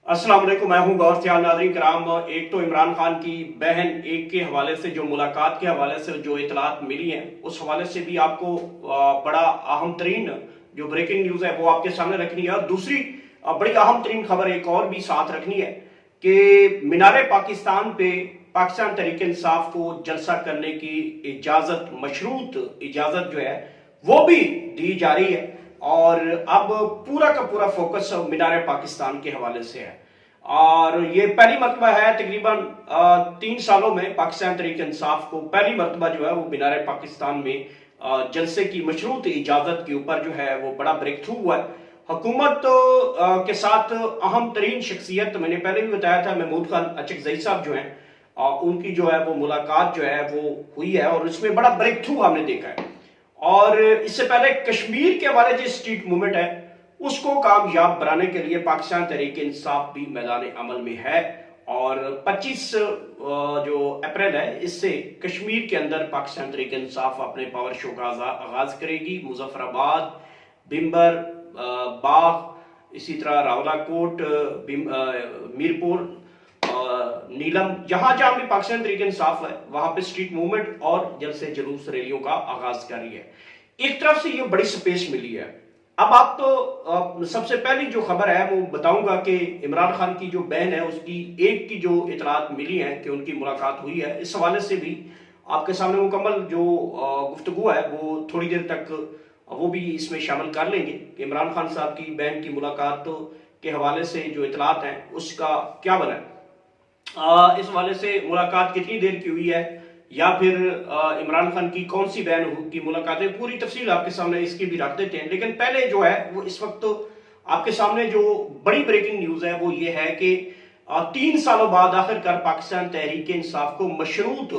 अस्सलाम वालेकुम, मैं हूं गौर सियाल। नाज़रीन कराम, एक तो इमरान खान की बहन एक के हवाले से जो मुलाकात के हवाले से जो इतलात मिली हैं उस हवाले से भी आपको बड़ा अहम तरीन जो ब्रेकिंग न्यूज़ है वो आपके सामने रखनी है। और दूसरी बड़ी अहम तरीन खबर एक और भी साथ रखनी है कि मीनार पाकिस्तान पे पाकिस्तान तहरीक इंसाफ को जलसा करने की इजाज़त, मशरूत इजाज़त जो है वो भी दी जा रही है। और अब पूरा का पूरा फोकस मीनार पाकिस्तान के हवाले से है। और ये पहली मरतबा है तकरीबन 3 सालों में पाकिस्तान तहरीक इंसाफ को पहली मरतबा जो है वो मीनार पाकिस्तान में जलसे की मशरूत इजाजत के ऊपर जो है वो बड़ा ब्रेक थ्रू हुआ है। हुकूमत के साथ अहम तरीन शख्सियत, मैंने पहले भी बताया था, महमूद खान अचकजई साहब जो हैं, उनकी जो है वो मुलाकात जो है वो हुई है और उसमें बड़ा ब्रेक थ्रू हमने देखा है। और इससे पहले कश्मीर के हवाले जो स्ट्रीट मूवमेंट है उसको कामयाब बनाने के लिए पाकिस्तान तहरीक इंसाफ भी मैदान अमल में है। और 25 जो अप्रैल है इससे कश्मीर के अंदर पाकिस्तान तहरीक इंसाफ अपने पावर शो का आगाज करेगी। मुजफ्फराबाद, बिम्बर, बाग, इसी तरह रावलाकोट, मीरपुर, नीलम, जहां जहां भी पाकिस्तान तहरीक इंसाफ है वहां पे स्ट्रीट मूवमेंट और जलसे जुलूस रैलियों का आगाज कर रही है। एक तरफ से ये बड़ी स्पेस मिली है। अब आप तो सबसे पहली जो खबर है वो बताऊंगा कि इमरान खान की जो बहन है उसकी एक की जो इतलात मिली है कि उनकी मुलाकात हुई है। इस हवाले से भी आपके सामने मुकम्मल जो गुफ्तगू है वो थोड़ी देर तक वो भी इसमें शामिल कर लेंगे कि इमरान खान साहब की बहन की मुलाकात के हवाले से जो इतलात हैं उसका क्या बना है, इस हवाले से मुलाकात कितनी देर की हुई है या फिर इमरान खान की कौन सी बहन की मुलाकातें, पूरी तफसील आपके सामने इसकी भी रख देते हैं। लेकिन पहले जो है वो इस वक्त आपके सामने जो बड़ी ब्रेकिंग न्यूज है वो ये है कि 3 सालों बाद आखिरकार पाकिस्तान तहरीक इंसाफ को मशरूत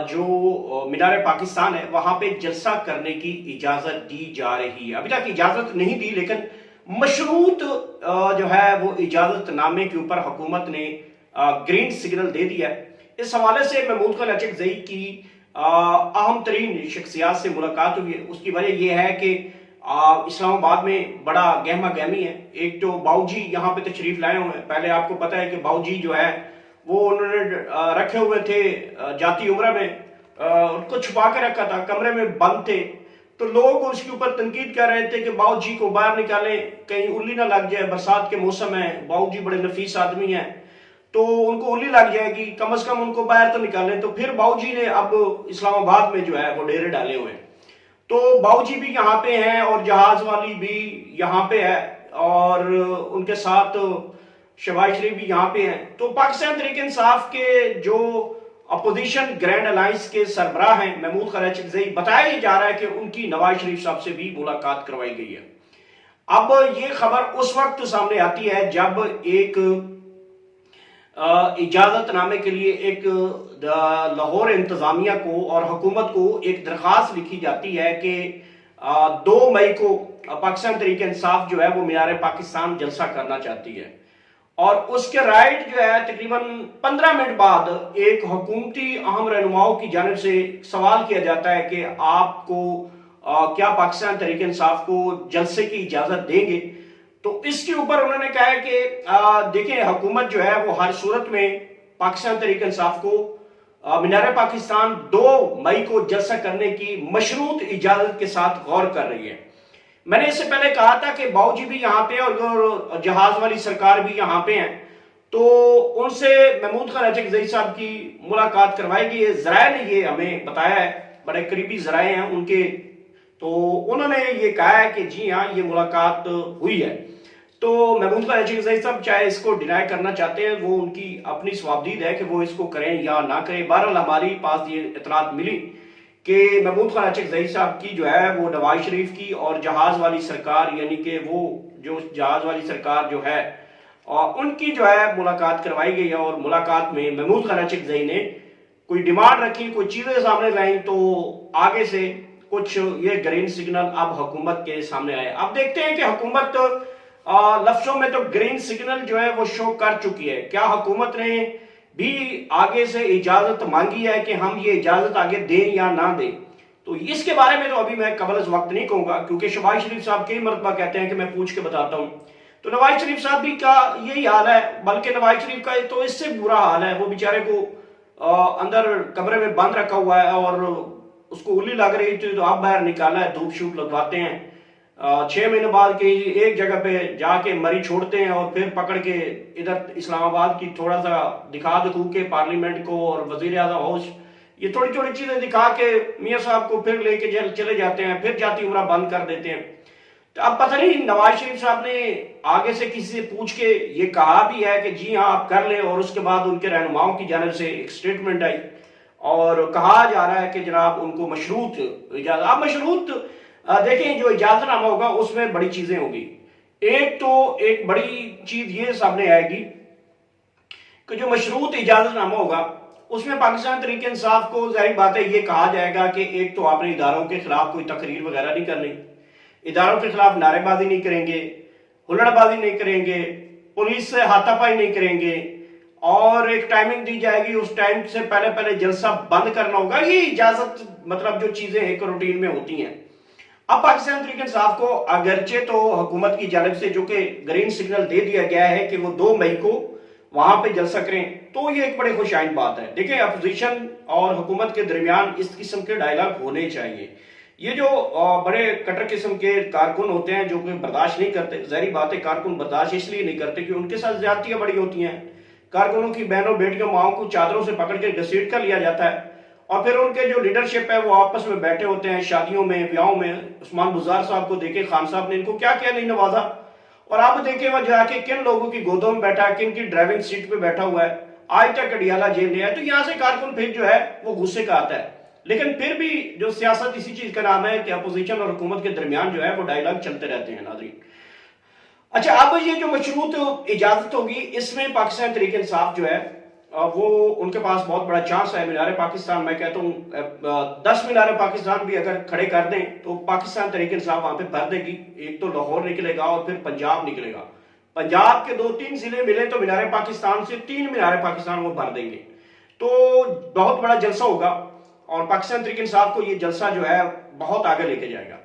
जो मीनार पाकिस्तान है वहां पे जलसा करने की इजाजत दी जा रही है। अभी तक इजाजत नहीं दी लेकिन मशरूत जो है वो इजाजत नामे के ऊपर हुकूमत ने ग्रीन सिग्नल दे दिया है। इस हवाले से महमूद खान अचकजई की अहम तरीन शख्सियात से मुलाकात हुई है। उसकी वजह यह है कि इस्लामाबाद में बड़ा गहमा गहमी है। एक तो बाऊजी यहाँ पे तशरीफ लाए हुए हैं। पहले आपको पता है कि बाऊजी जो है वो उन्होंने रखे हुए थे जाती उम्र में, उनको छुपा के रखा था, कमरे में बंद थे। तो लोग उसके ऊपर तनकीद कर रहे थे कि बाऊजी को बाहर निकालें, कहीं उल्ली ना लग जाए, बरसात के मौसम है, बाऊजी बड़े नफीस आदमी हैं तो उनको उल्ली लग जाएगी, कम से कम उनको बाहर तो निकालें। तो फिर बाऊजी ने अब इस्लामाबाद में जो है वो डेरे डाले हुए हैं। तो बाऊजी भी यहाँ पे हैं और जहाज वाली भी यहाँ पे है और उनके साथ शहबाज शरीफ भी यहाँ पे हैं। तो पाकिस्तान तहरीक इंसाफ के जो अपोजिशन ग्रैंड अलायंस के सरबराह हैं महमूद खान अचकजई, बताया जा रहा है कि उनकी नवाज शरीफ साहब से भी मुलाकात करवाई गई है। अब ये खबर उस वक्त सामने आती है जब एक इजाजतनामे के लिए एक लाहौर इंतजामिया को और हुकूमत को एक दरखास्त लिखी जाती है कि 2 मई को पाकिस्तान तहरीक इंसाफ जो है वो मीनार पाकिस्तान जलसा करना चाहती है। और उसके राइट जो है तकरीबन 15 मिनट बाद एक हुकूमती अहम रहनुमाओं की जानिब से सवाल किया जाता है कि आपको क्या पाकिस्तान तहरीक इंसाफ को जलसे की इजाजत देंगे। तो इसके ऊपर उन्होंने कहा है कि देखिए हुकूमत जो है वो हर सूरत में पाकिस्तान तहरीक इंसाफ को मीनार पाकिस्तान 2 मई को जलसा करने की मशरूत इजाजत के साथ गौर कर रही है। मैंने इससे पहले कहा था कि बाऊजी भी यहाँ पे और जहाज वाली सरकार भी यहाँ पे हैं, तो उनसे महमूद खान अचकजई साहब की मुलाकात करवाई गई है। जराए ने ये हमें बताया है, बड़े करीबी जराए हैं उनके, तो उन्होंने ये कहा है कि जी हाँ ये मुलाकात हुई है। तो महमूद खान अचकजई साहब चाहे इसको डिनाई करना चाहते हैं, वो उनकी अपनी स्वाबदीद है कि वो इसको करें या ना करें। बहरहाल हमारी पास ये इतलात मिली कि महमूद खान अचकजई साहब की जो है वो नवाज शरीफ की और जहाज वाली सरकार, यानी कि वो जो जहाज वाली सरकार जो है उनकी जो है मुलाकात करवाई गई है। और मुलाकात में महमूद खान अचकजई ने कोई डिमांड रखी, कोई चीजें सामने लाई, तो आगे से कुछ ये ग्रीन सिग्नल अब हुकूमत के सामने आए। अब देखते हैं कि हुकूमत लफ्जों में तो ग्रीन सिग्नल जो है वो शो कर चुकी है। क्या हुकूमत ने भी आगे से इजाजत मांगी है कि हम ये इजाजत आगे दें या ना दें? तो इसके बारे में तो अभी मैं कबल वक्त नहीं कहूंगा, क्योंकि शहबाज शरीफ साहब कई मरतबा कहते हैं कि मैं पूछ के बताता हूं। तो नवाज शरीफ साहब भी का यही हाल है, बल्कि नवाज शरीफ का तो इससे बुरा हाल है। वो बेचारे को अंदर कमरे में बंद रखा हुआ है और उसको उंगली लग रही थी तो आप बाहर निकाला है, धूप शूप लगवाते हैं। 6 महीने बाद कहीं एक जगह पे जाके मरी छोड़ते हैं और फिर पकड़ के इधर इस्लामाबाद की थोड़ा सा दिखा दिखू के पार्लियामेंट को और वजीर आजम हाउस, ये थोड़ी थोड़ी चीजें दिखा के मियाँ साहब को फिर लेके जेल चले जाते हैं, फिर जाती उम्र बंद कर देते हैं। तो अब पता नहीं नवाज शरीफ साहब ने आगे से किसी से पूछ के ये कहा भी है कि जी हाँ आप कर ले, और उसके बाद उनके रहनुमाओं की जानिब से एक स्टेटमेंट आई और कहा जा रहा है कि जनाब उनको मशरूत इजाजत। अब मशरूत देखें जो इजाजतनामा होगा उसमें बड़ी चीजें होगी। एक तो एक बड़ी चीज ये सामने आएगी कि जो मशरूत इजाजतनामा होगा उसमें पाकिस्तान तहरीक इंसाफ को जाहिर बात है ये कहा जाएगा कि एक तो आपने इदारों के खिलाफ कोई तकरीर वगैरह नहीं करनी, इदारों के खिलाफ नारेबाजी नहीं करेंगे, हुल्लड़बाजी नहीं करेंगे, पुलिस से हाथापाई नहीं करेंगे, और एक टाइमिंग दी जाएगी, उस टाइम से पहले पहले जलसा बंद करना होगा। ये इजाजत मतलब जो चीजें एक रूटीन में होती हैं। अब पाकिस्तान तहरीक इंसाफ को अगरचे तो हुकूमत की जानिब से जो कि ग्रीन सिग्नल दे दिया गया है कि वो 2 मई को वहां पे जलसा करें, तो ये एक बड़ी खुशाइन बात है। देखिए अपोजिशन और हुकूमत के दरमियान इस किस्म के डायलॉग होने चाहिए। ये जो बड़े कटर किस्म के कारकुन होते हैं जो कि बर्दाश्त नहीं करते, जाहिर बात है कारकुन बर्दाश्त इसलिए नहीं करते कि उनके साथ ज्यादतियां बड़ी होती हैं। कारकुनों की बहनों बेटियों माओं को चादरों से पकड़ के घसीट कर लिया जाता है और फिर उनके जो लीडरशिप है वो आपस में बैठे होते हैं शादियों में ब्याहों में। उस्मान बुज़ार साहब को देखे, खान साहब ने इनको क्या क्या नहीं नवाजा, और आप देखे वह जाके किन लोगों की गोदों में बैठा है, किन की ड्राइविंग सीट पे बैठा हुआ है, आज तक अडियाला जेल नहीं है। तो यहाँ से कारकुन फिर जो है वो गुस्से का आता है। लेकिन फिर भी जो सियासत इसी चीज का नाम है कि अपोजिशन और हुकूमत के दरमियान जो है वो डायलॉग चलते रहते हैं नाज़रीन। अच्छा, अब ये जो मशरूत इजाजत होगी इसमें पाकिस्तान तहरीक इंसाफ जो है वो उनके पास बहुत बड़ा चांस है। मीनार पाकिस्तान, मैं कहता हूँ 10 मीनार पाकिस्तान भी अगर खड़े कर दें तो पाकिस्तान तहरीक इंसाफ वहां पे भर देगी। एक तो लाहौर निकलेगा और फिर पंजाब निकलेगा। पंजाब के 2-3 जिले मिले तो मीनार पाकिस्तान से 3 मीनार पाकिस्तान वो भर देंगे, तो बहुत बड़ा जलसा होगा और पाकिस्तान तहरीक इंसाफ को ये जलसा जो है बहुत आगे लेके जाएगा।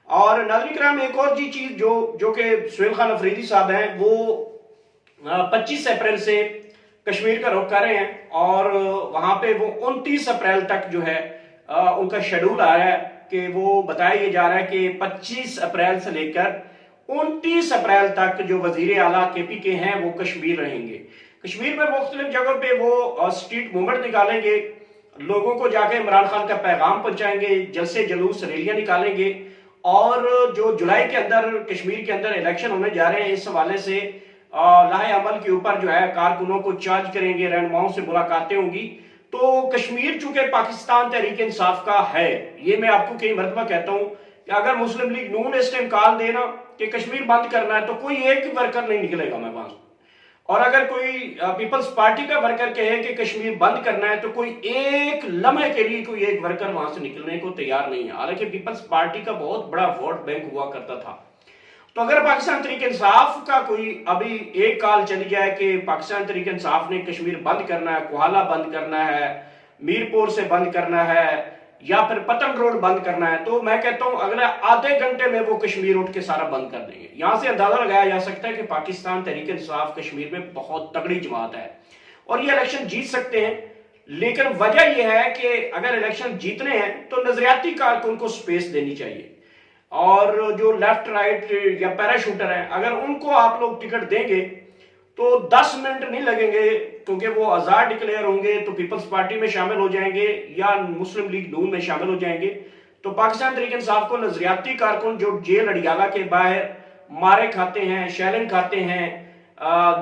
और नाज़रीन किराम एक और चीज जो कि सुहेल खान अफरीदी साहब हैं वो 25 अप्रैल से कश्मीर का रुख कर रहे हैं और वहां पे वो 29 अप्रैल तक जो है उनका शेड्यूल आ रहा है कि वो बताया जा रहा है कि 25 अप्रैल से लेकर 29 अप्रैल तक जो वजीर आला केपी के हैं वो कश्मीर रहेंगे। कश्मीर में मुख्तलिफ जगहों पे वो स्ट्रीट मूवमेंट निकालेंगे, लोगों को जाके इमरान खान का पैगाम पहुंचाएंगे, जलसे जुलूस रैलियां निकालेंगे। और जो जुलाई के अंदर कश्मीर के अंदर इलेक्शन होने जा रहे हैं, इस हवाले से लाहे अमल के ऊपर जो है कारकुनों को चार्ज करेंगे, रहनुमाओं से मुलाकातें होंगी। तो कश्मीर चूंकि पाकिस्तान तहरीक इंसाफ का है, ये मैं आपको कई मरतबा कहता हूं कि अगर मुस्लिम लीग नून इस टाइम कॉल देना कि कश्मीर बंद करना है तो कोई एक वर्कर नहीं निकलेगा मेरे पास। और अगर कोई पीपल्स पार्टी का वर्कर कहे कि कश्मीर बंद करना है तो कोई एक लम्हे के लिए कोई एक वर्कर वहां से निकलने को तैयार नहीं है। हालांकि पीपल्स पार्टी का बहुत बड़ा वोट बैंक हुआ करता था। तो अगर पाकिस्तान तहरीक इंसाफ का कोई अभी एक कॉल चली जाए कि पाकिस्तान तहरीक इंसाफ ने कश्मीर बंद करना है, कोहाला बंद करना है, मीरपुर से बंद करना है या फिर पतन रोड बंद करना है, तो मैं कहता हूं अगले आधे घंटे में वो कश्मीर उठ के सारा बंद कर देंगे। यहां से अंदाजा लगाया जा सकता है कि पाकिस्तान तहरीक इंसाफ कश्मीर में बहुत तगड़ी जमात है और ये इलेक्शन जीत सकते हैं। लेकिन वजह यह है कि अगर इलेक्शन जीतने हैं तो नजरियाती कारकुन को स्पेस देनी चाहिए और जो लेफ्ट राइट या पैराशूटर हैं अगर उनको आप लोग टिकट देंगे तो 10 मिनट नहीं लगेंगे, क्योंकि वो आजाद डिक्लेयर होंगे तो पीपल्स पार्टी में शामिल हो जाएंगे या मुस्लिम लीग नून में शामिल हो जाएंगे। तो पाकिस्तान तहरीक इंसाफ को नजरियाती कारकुन जो जेल अडियाला के बाहर मारे खाते हैं, शेलिंग खाते हैं,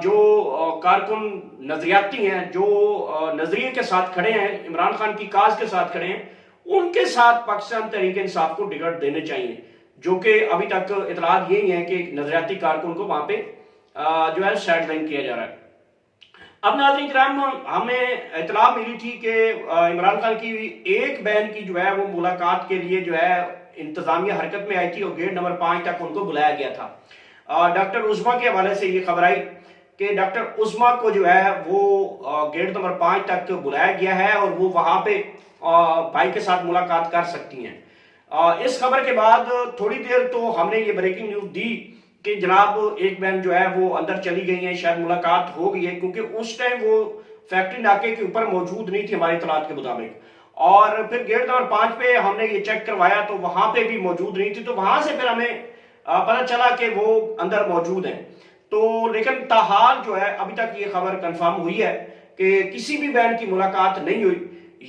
जो कारकुन नजरियाती हैं, जो नजरिए के साथ खड़े हैं, इमरान खान की काज के साथ खड़े हैं, उनके साथ पाकिस्तान तहरीक इंसाफ को टिकट देने चाहिए, जो कि अभी तक इतलात यही है कि नजरियाती कारकुन को वहां पे जो है साइड लाइन किया जा रहा है। अब नाज़रीन किराम हमें इतला मिली थी कि इमरान खान की एक बहन की जो है वो मुलाकात के लिए जो है इंतजामिया हरकत में आई थी और गेट नंबर 5 तक उनको बुलाया गया था। डॉक्टर उस्मा के हवाले से ये खबर आई कि डॉक्टर उस्मा को जो है वो गेट नंबर 5 तक बुलाया गया है और वो वहां पे भाई के साथ मुलाकात कर सकती हैं। इस खबर के बाद थोड़ी देर तो हमने ये ब्रेकिंग न्यूज दी کہ جناب ایک بہن جو ہے وہ اندر چلی گئی ہیں، شاید ملاقات ہو گئی ہے، کیونکہ اس ٹائم وہ فیکٹری ناکے کے اوپر موجود نہیں تھی ہماری اطلاعات کے مطابق. اور پھر گیٹ نمبر 5 پہ ہم نے یہ چیک کروایا تو وہاں پہ بھی موجود نہیں تھی، تو وہاں سے پھر ہمیں پتہ چلا کہ وہ اندر موجود ہیں. تو لیکن تاحال جو ہے ابھی تک یہ خبر کنفرم ہوئی ہے کہ کسی بھی بہن کی ملاقات نہیں ہوئی.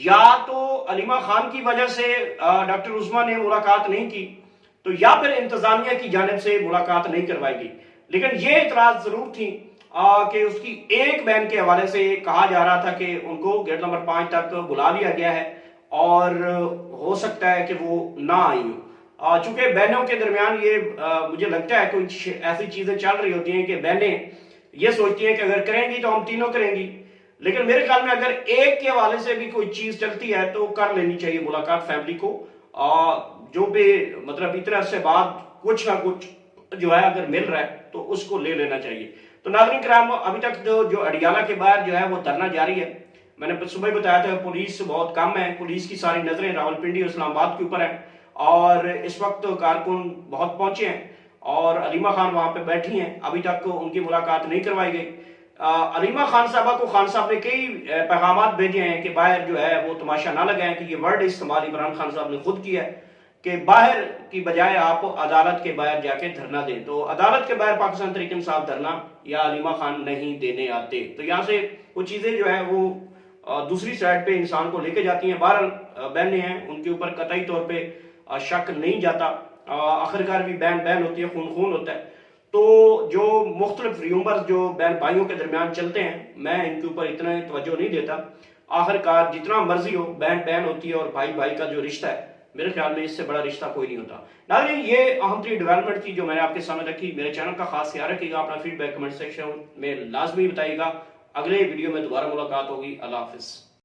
یا تو علیمہ خان کی وجہ سے ڈاکٹر عظمیٰ نے ملاقات نہیں کی، تو یا پھر انتظامیہ کی جانب سے ملاقات نہیں کروائی گئی. لیکن یہ اعتراض ضرور تھی کہ اس کی ایک بہن کے حوالے سے کہا جا رہا تھا کہ ان کو گیٹ نمبر 5 تک بلا لیا گیا ہے اور ہو سکتا ہے کہ وہ نہ آئی ہوں. چونکہ بہنوں کے درمیان یہ مجھے لگتا ہے کچھ ایسی چیزیں چل رہی ہوتی ہیں کہ بہنیں یہ سوچتی ہیں کہ اگر کریں گی تو ہم تینوں کریں گی. لیکن میرے خیال میں اگر ایک کے حوالے سے بھی کوئی چیز چلتی ہے تو کر لینی چاہیے ملاقات فیملی کو. جو بھی مطلب اتنے عرصے بعد کچھ نہ کچھ جو ہے اگر مل رہا ہے تو اس کو لے لینا چاہیے. تو ناظرین کرام، ابھی تک جو اڈیالہ کے باہر جو ہے وہ دھرنا جاری ہے. میں نے صبح ہی بتایا تھا پولیس بہت کم ہے، پولیس کی ساری نظریں راولپنڈی اور اسلام آباد کے اوپر ہیں، اور اس وقت کارکن بہت پہنچے ہیں اور علیمہ خان وہاں پہ بیٹھی ہیں. ابھی تک ان کی ملاقات نہیں کروائی گئی. علیمہ خان صاحبہ کو خان صاحب نے کئی پیغامات بھیجے ہیں کہ باہر جو ہے وہ تماشا نہ لگائیں، کہ یہ ورڈ استعمال عمران خان صاحب نے خود کیا ہے کہ باہر کی بجائے آپ عدالت کے باہر جا کے دھرنا دیں. تو عدالت کے باہر پاکستان تحریک انصاف دھرنا یا علیمہ خان نہیں دینے آتے. تو یہاں سے وہ چیزیں جو ہے وہ دوسری سائڈ پہ انسان کو لے کے جاتی ہیں. بہرحال بہنیں ہیں، ان کے اوپر قطعی طور پہ شک نہیں جاتا. آخرکار بھی بہن بہن ہوتی ہے، خون خون ہوتا ہے. تو جو مختلف ریومرز جو بہن بھائیوں کے درمیان چلتے ہیں، میں ان کے اوپر اتنا توجہ نہیں دیتا. آخرکار جتنا مرضی ہو، بہن بہن ہوتی ہے اور بھائی بھائی کا جو رشتہ ہے، میرے خیال میں اس سے بڑا رشتہ کوئی نہیں ہوتا. ناظرین، یہ اہم ترین ڈیولپمنٹ تھی جو میں نے آپ کے سامنے رکھی. میرے چینل کا خاص خیال رکھیے گا، اپنا فیڈ بیک کمنٹ سیکشن میں لازمی بتائیے گا. اگلے ویڈیو میں دوبارہ ملاقات ہوگی. اللہ حافظ.